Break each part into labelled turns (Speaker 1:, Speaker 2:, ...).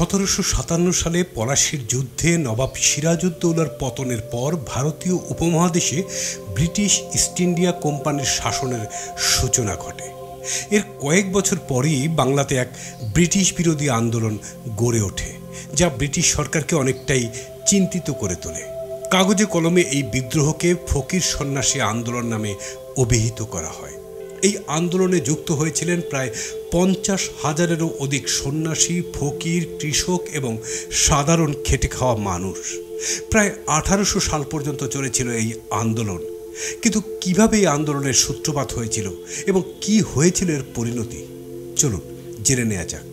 Speaker 1: 1757 সালে পলাশীর যুদ্ধে নবাব সিরাজউদ্দৌলার পতনের পর ভারতীয় উপমহাদেশে ব্রিটিশ ইস্ট ইন্ডিয়া কোম্পানির শাসনের সূচনা ঘটে। এর কয়েক বছর পরেই বাংলাতে এক ব্রিটিশ বিরোধী আন্দোলন গড়ে ওঠে, যা ব্রিটিশ সরকারকে অনেকটাই চিন্তিত করে তোলে। কাগজে কলমে এই বিদ্রোহকে ফকির সন্ন্যাসী আন্দোলন নামে অভিহিত করা হয়। এই আন্দোলনে যুক্ত হয়েছিলেন প্রায় 50,000-এরও অধিক সন্ন্যাসী, ফকির, কৃষক এবং সাধারণ খেটে খাওয়া মানুষ। প্রায় 1800 সাল পর্যন্ত চলেছিল এই আন্দোলন। কিন্তু কিভাবে এই আন্দোলনের সূত্রপাত হয়েছিল এবং কি হয়েছিল এর পরিণতি, চলুন জেনে নেওয়া যাক।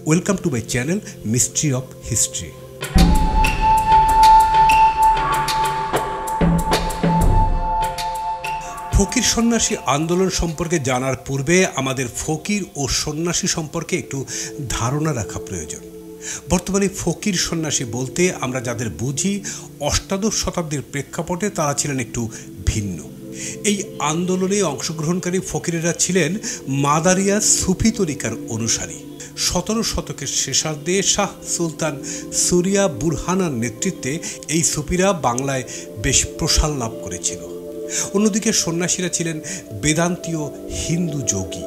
Speaker 1: Welcome to my channel mystery of history. ফকির সন্ন্যাসী আন্দোলন সম্পর্কে জানার পূর্বে আমাদের ফকির ও সন্ন্যাসী সম্পর্কে একটু ধারণা রাখা প্রয়োজন। বর্তমানে ফকির সন্ন্যাসী বলতে আমরা যাদের বুঝি, অষ্টাদশ শতাব্দীর প্রেক্ষাপটে তারা ছিলেন একটু ভিন্ন। এই আন্দোলনে অংশগ্রহণকারী ফকিরেরা ছিলেন মাদারিয়া সুফি তরিকার অনুসারী। 17 শতকের শেষার্ধে শাহ সুলতান সুরিয়া বুরহানার নেতৃত্বে এই সুফিরা বাংলায় বেশ প্রসার লাভ করেছিল। অন্যদিকে সন্ন্যাসীরা ছিলেন বেদান্তীয় হিন্দু যোগী।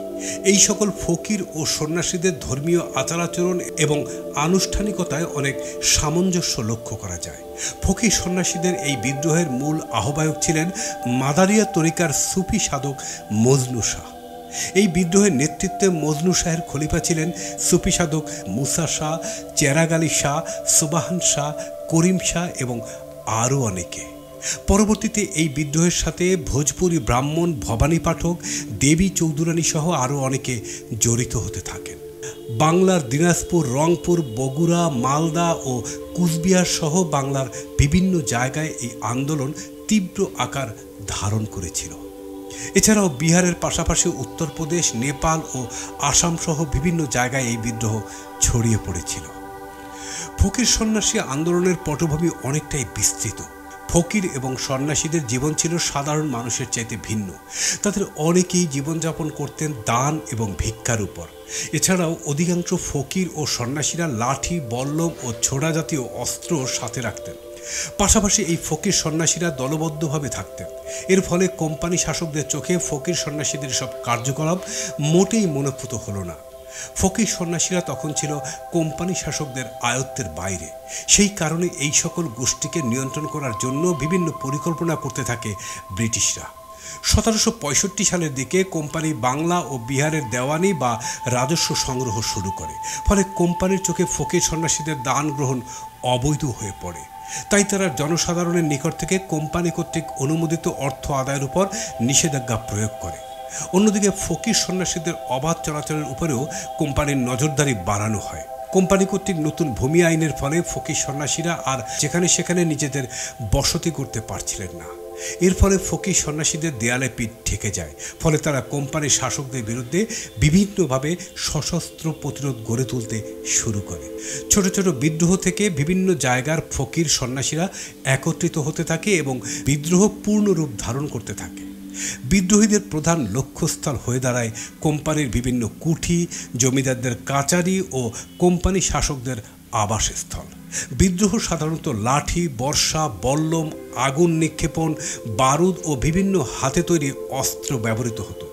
Speaker 1: এই সকল ফকির ও সন্ন্যাসীদের ধর্মীয় আচার আচরণ এবং আনুষ্ঠানিকতায় অনেক সামঞ্জস্য লক্ষ্য করা যায়। ফকির সন্ন্যাসীদের এই বিদ্রোহের মূল আহ্বায়ক ছিলেন মাদারিয়া তরিকার সুফি সাধক মজনু শাহ। এই বিদ্রোহের নেতৃত্বে মজনু শাহের খলিফা ছিলেন সুফি সাধক মুসা শাহ, চেরাগ আলী শাহ, সুবাহান শাহ, করিম শাহ এবং আরও অনেকে। পরবর্তীতে এই বিদ্রোহের সাথে ভোজপুরি ব্রাহ্মণ, ভবানী পাঠক, দেবী চৌধুরানী সহ আরও অনেকে জড়িত হতে থাকেন। বাংলার দিনাজপুর, রংপুর, বগুড়া, মালদা ও কুচবিহার সহ বাংলার বিভিন্ন জায়গায় এই আন্দোলন তীব্র আকার ধারণ করেছিল। এছাড়াও বিহারের পাশাপাশি উত্তরপ্রদেশ, নেপাল ও আসাম সহ বিভিন্ন জায়গায় এই বিদ্রোহ ছড়িয়ে পড়েছিল। ফকির সন্ন্যাসী আন্দোলনের পটভূমি অনেকটাই বিস্তৃত। ফকির এবং সন্ন্যাসীদের জীবন ছিল সাধারণ মানুষের চাইতে ভিন্ন। তাদের অনেকেই জীবনযাপন করতেন দান এবং ভিক্ষার উপর। এছাড়াও অধিকাংশ ফকির ও সন্ন্যাসীরা লাঠি, বল্লম ও ছোড়া জাতীয় অস্ত্র সাথে রাখতেন। পাশাপাশি এই ফকির সন্ন্যাসীরা দলবদ্ধভাবে থাকতেন। এর ফলে কোম্পানি শাসকদের চোখে ফকির সন্ন্যাসীদের সব কার্যকলাপ মোটেই মনোপুত হলো না। ফকির সন্ন্যাসীরা তখন ছিল কোম্পানি শাসকদের আয়ত্তের বাইরে। সেই কারণে এই সকল গোষ্ঠীকে নিয়ন্ত্রণ করার জন্য বিভিন্ন পরিকল্পনা করতে থাকে ব্রিটিশরা। 1765 সালের দিকে কোম্পানি বাংলা ও বিহারের দেওয়ানি বা রাজস্ব সংগ্রহ শুরু করে। ফলে কোম্পানির চোখে ফকির সন্ন্যাসীদের দান গ্রহণ অবৈধ হয়ে পড়ে। তাই তারা জনসাধারণের নিকট থেকে কোম্পানি কর্তৃক অনুমোদিত অর্থ আদায়ের উপর নিষেধাজ্ঞা প্রয়োগ করে। অন্যদিকে ফকির সন্ন্যাসীদের অবাধ চলাচলের উপরেও কোম্পানির নজরদারি বাড়ানো হয়। কোম্পানি কর্তৃক নতুন ভূমি আইনের ফলে ফকির সন্ন্যাসীরা আর যেখানে সেখানে নিজেদের বসতি করতে পারছিলেন না। এর ফলে ফকির সন্ন্যাসীদের দেয়ালে পিঠ ঠেকে যায়। ফলে তারা কোম্পানির শাসকদের বিরুদ্ধে বিভিন্নভাবে সশস্ত্র প্রতিরোধ গড়ে তুলতে শুরু করে। ছোট ছোট বিদ্রোহ থেকে বিভিন্ন জায়গার ফকির সন্ন্যাসীরা একত্রিত হতে থাকে এবং বিদ্রোহ পূর্ণ রূপ ধারণ করতে থাকে। বিদ্রোহীদের প্রধান লক্ষ্যস্থল হয়ে দাঁড়ায় কোম্পানির বিভিন্ন কুঠি, জমিদারদের কাচারি ও কোম্পানি শাসকদের আবাসস্থল। বিদ্রোহ সাধারণত লাঠি, বর্ষা, বল্লম, আগুন নিক্ষেপণ, বারুদ ও বিভিন্ন হাতে তৈরি অস্ত্র ব্যবহৃত হতো।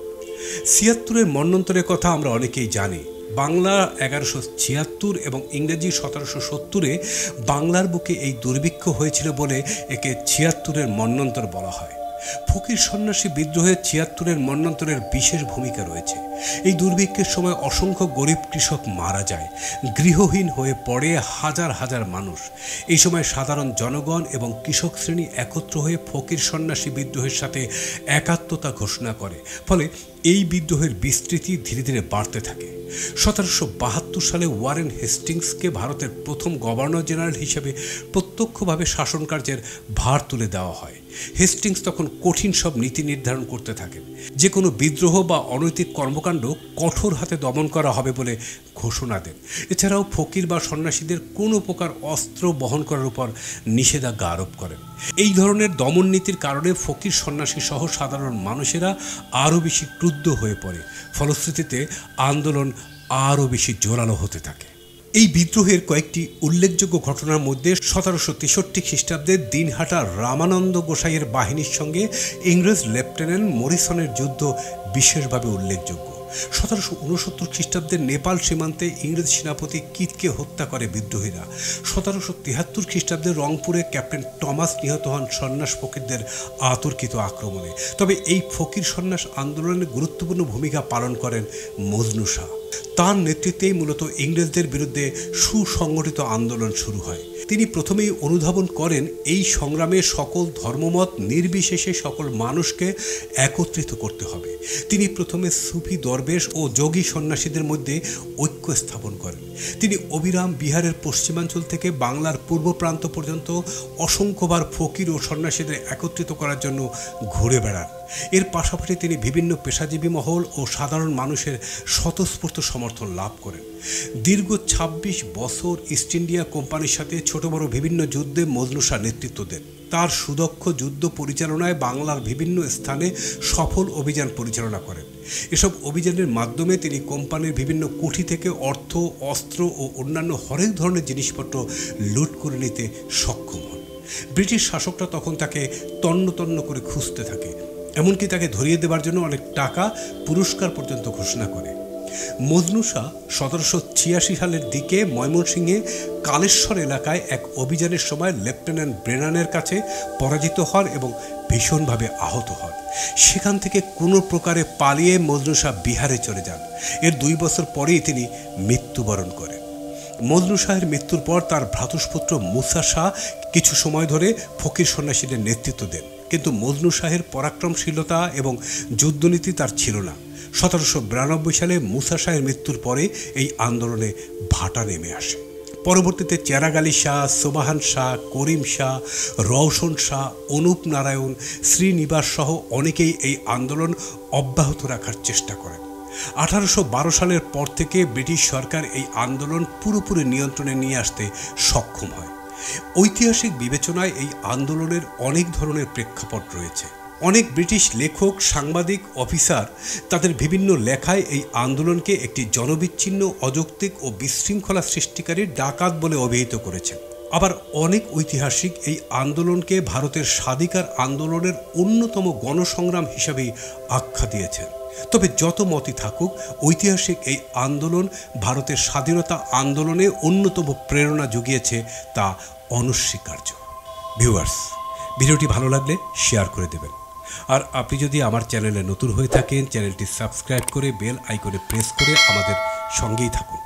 Speaker 1: 76-এর মন্বন্তরের কথা আমরা অনেকেই জানি। বাংলা 1176 এবং ইংরেজি 1770-এ বাংলার বুকে এই দুর্ভিক্ষ হয়েছিল বলে একে 76-এর মন্বন্তর বলা হয়। ফকির সন্ন্যাসী বিদ্রোহে 76-এর মন্বন্তরের বিশেষ ভূমিকা রয়েছে। এই দুর্ভিক্ষের সময় অসংখ্য গরিব কৃষক মারা যায়, গৃহহীন হয়ে পড়ে হাজার হাজার মানুষ। এই সময় সাধারণ জনগণ এবং কৃষক শ্রেণী একত্র হয়ে ফকির সন্ন্যাসী বিদ্রোহের সাথে একাত্মতা ঘোষণা করে। ফলে এই বিদ্রোহের বিস্তৃতি ধীরে ধীরে বাড়তে থাকে। 1772 সালে ওয়ারেন হেস্টিংসকে ভারতের প্রথম গভর্নর জেনারেল হিসেবে প্রত্যক্ষভাবে শাসন কার্যের ভার তুলে দেওয়া হয়। হেস্টিংস তখন কঠিন সব নীতি নির্ধারণ করতে থাকেন। যে কোনো বিদ্রোহ বা অনৈতিক কর্মকাণ্ড কঠোর হাতে দমন করা হবে বলে ঘোষণা দেন। এছাড়াও ফকির বা সন্ন্যাসীদের কোনো প্রকার অস্ত্র বহন করার উপর নিষেধাজ্ঞা আরোপ করেন। এই ধরনের দমন নীতির কারণে ফকির সন্ন্যাসী সহ সাধারণ মানুষেরা আরও বেশি ক্রুদ্ধ হয়ে পড়ে। ফলশ্রুতিতে আন্দোলন আরও বেশি জোরালো হতে থাকে। এই বিদ্রোহের কয়েকটি উল্লেখযোগ্য ঘটনার মধ্যে 1763 খ্রিস্টাব্দে দিনহাটা রামানন্দ গোসাইয়ের বাহিনীর সঙ্গে ইংরেজ লেফটেন্যান্ট মরিসনের যুদ্ধ বিশেষভাবে উল্লেখযোগ্য। 1769 খ্রিস্টাব্দে নেপাল সীমান্তে ইংরেজ সেনাপতি কিতকে হত্যা করে বিদ্রোহীরা। 1773 খ্রিস্টাব্দে রংপুরে ক্যাপ্টেন টমাস নিহত হন সন্ন্যাস ফকিরদের আতর্কিত আক্রমণে। তবে এই ফকির সন্ন্যাস আন্দোলনে গুরুত্বপূর্ণ ভূমিকা পালন করেন মজনু শাহ। তার নেতৃত্বেই মূলত ইংরেজদের বিরুদ্ধে সুসংগঠিত আন্দোলন শুরু হয়। তিনি প্রথমেই অনুধাবন করেন এই সংগ্রামে সকল ধর্মমত নির্বিশেষে সকল মানুষকে একত্রিত করতে হবে। তিনি প্রথমে সুফি দরবেশ ও যোগী সন্ন্যাসীদের মধ্যে ঐক্য স্থাপন করেন। তিনি অবিরাম বিহারের পশ্চিমাঞ্চল থেকে বাংলার পূর্ব প্রান্ত পর্যন্ত অসংখ্যবার ফকির ও সন্ন্যাসীদের একত্রিত করার জন্য ঘুরে বেড়ান। এর পাশাপাশি তিনি বিভিন্ন পেশাজীবী মহল ও সাধারণ মানুষের স্বতঃস্ফূর্ত সমর্থন লাভ করেন। দীর্ঘ 26 বছর ইস্ট ইন্ডিয়া কোম্পানির সাথে ছোট বড় বিভিন্ন যুদ্ধে মজনু শাহ নেতৃত্ব দেন। তার সুদক্ষ যুদ্ধ পরিচালনায় বাংলার বিভিন্ন স্থানে সফল অভিযান পরিচালনা করেন। এসব অভিযানের মাধ্যমে তিনি কোম্পানির বিভিন্ন কুঠি থেকে অর্থ, অস্ত্র ও অন্যান্য হরেক ধরনের জিনিসপত্র লুট করে নিতে সক্ষম হন। ব্রিটিশ শাসকরা তখন তাকে তন্ন তন্ন করে খুঁজতে থাকে, এমনকি তাকে ধরিয়ে দেওয়ার জন্য অনেক টাকা পুরস্কার পর্যন্ত ঘোষণা করে। মজনু শাহ 1786 সালের দিকে ময়মনসিংহে কালেশ্বর এলাকায় এক অভিযানের সময় লেফটেন্যান্ট ব্রেনানের কাছে পরাজিত হন এবং ভীষণভাবে আহত হন। সেখান থেকে কোনো প্রকারে পালিয়ে মজনু শাহ বিহারে চলে যান। এর 2 বছর পরেই তিনি মৃত্যুবরণ করেন। মজনু শাহের মৃত্যুর পর তার ভ্রাতুষ্পুত্র মুসা শাহ কিছু সময় ধরে ফকির সন্ন্যাসীদের নেতৃত্ব দেন, কিন্তু মজনু শাহের পরাক্রমশীলতা এবং যুদ্ধনীতি তার ছিল না। 1792 সালে মুসা শাহের মৃত্যুর পরে এই আন্দোলনে ভাটা নেমে আসে। পরবর্তীতে চেরাগ আলী শাহ, সোবাহান শাহ, করিম শাহ, রওশন শাহ, অনুপ নারায়ণ, শ্রীনিবাস সহ অনেকেই এই আন্দোলন অব্যাহত রাখার চেষ্টা করেন। 1812 সালের পর থেকে ব্রিটিশ সরকার এই আন্দোলন পুরোপুরি নিয়ন্ত্রণে নিয়ে আসতে সক্ষম হয়। ঐতিহাসিক বিবেচনায় এই আন্দোলনের অনেক ধরনের প্রেক্ষাপট রয়েছে। অনেক ব্রিটিশ লেখক, সাংবাদিক, অফিসার তাদের বিভিন্ন লেখায় এই আন্দোলনকে একটি জনবিচ্ছিন্ন, অযৌক্তিক ও বিশৃঙ্খলা সৃষ্টিকারী ডাকাত বলে অভিহিত করেছেন। আবার অনেক ঐতিহাসিক এই আন্দোলনকে ভারতের স্বাধিকার আন্দোলনের অন্যতম গণসংগ্রাম হিসাবেই আখ্যা দিয়েছেন। তবে যত মতই থাকুক, ঐতিহাসিক এই আন্দোলন ভারতের স্বাধীনতা আন্দোলনে অন্যতম প্রেরণা জুগিয়েছে তা অনস্বীকার্য। ভিউয়ার্স, ভিডিওটি ভালো লাগলে শেয়ার করে দেবেন। আর আপনি যদি আমার চ্যানেলে নতুন হয়ে থাকেন, চ্যানেলটি সাবস্ক্রাইব করে বেল আইকনে প্রেস করে আমাদের সঙ্গেই থাকুন।